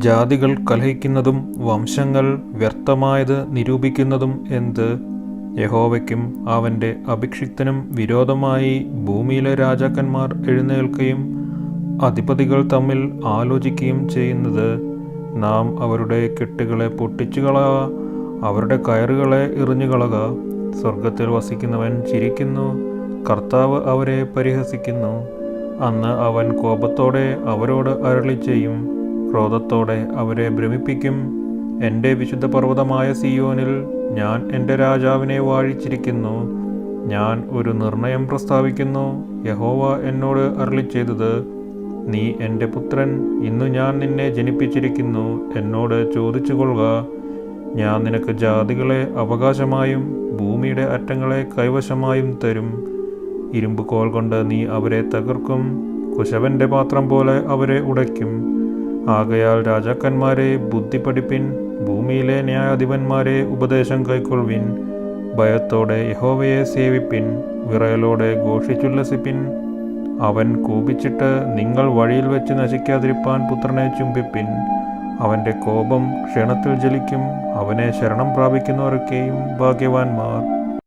ജാതികൾ കലഹിക്കുന്നതും വംശങ്ങൾ വ്യർത്ഥമായത് നിരൂപിക്കുന്നതും എന്ത്? യഹോവയ്ക്കും അവൻ്റെ അഭിഷിക്തനും വിരോധമായി ഭൂമിയിലെ രാജാക്കന്മാർ എഴുന്നേൽക്കുകയും അധിപതികൾ തമ്മിൽ ആലോചിക്കുകയും ചെയ്യുന്നത്. നാം അവരുടെ കെട്ടുകളെ പൊട്ടിച്ചുകളക, അവരുടെ കയറുകളെ എറിഞ്ഞുകളക. സ്വർഗത്തിൽ വസിക്കുന്നവൻ ചിരിക്കുന്നു, കർത്താവ് അവരെ പരിഹസിക്കുന്നു. അന്ന് അവൻ കോപത്തോടെ അവരോട് അരുളി ചെയ്യും, ക്രോധത്തോടെ അവരെ ഭ്രമിപ്പിക്കും. എൻ്റെ വിശുദ്ധ പർവ്വതമായ സിയോനിൽ ഞാൻ എൻ്റെ രാജാവിനെ വാഴിച്ചിരിക്കുന്നു. ഞാൻ ഒരു നിർണയം പ്രസ്താവിക്കുന്നു. യഹോവ എന്നോട് അരുളി ചെയ്തത്, നീ എൻ്റെ പുത്രൻ, ഇന്നു ഞാൻ നിന്നെ ജനിപ്പിച്ചിരിക്കുന്നു. എന്നോട് ചോദിച്ചു കൊള്ളുക, ഞാൻ നിനക്ക് ജാതികളെ അവകാശമായും ഭൂമിയുടെ അറ്റങ്ങളെ കൈവശമായും തരും. ഇരുമ്പ് കോൽ കൊണ്ട് നീ അവരെ തകർക്കും, കുശവൻ്റെ പാത്രം പോലെ അവരെ ഉടയ്ക്കും. ആകയാൽ രാജാക്കന്മാരെ ബുദ്ധി പഠിപ്പിൻ, ഭൂമിയിലെ ന്യായാധിപന്മാരെ ഉപദേശം കൈക്കൊള്ളുവിൻ. ഭയത്തോടെ യഹോവയെ സേവിപ്പിൻ, വിറയലോടെ ഘോഷിച്ചുല്ലസിപ്പിൻ. അവൻ കോപിച്ചിട്ട് നിങ്ങൾ വഴിയിൽ വെച്ച് നശിക്കാതിരിപ്പാൻ പുത്രനെ ചുംബിപ്പിൻ. അവൻ്റെ കോപം ക്ഷണത്തിൽ ജ്വലിക്കും. അവനെ ശരണം പ്രാപിക്കുന്നവരൊക്കെയും ഭാഗ്യവാന്മാർ.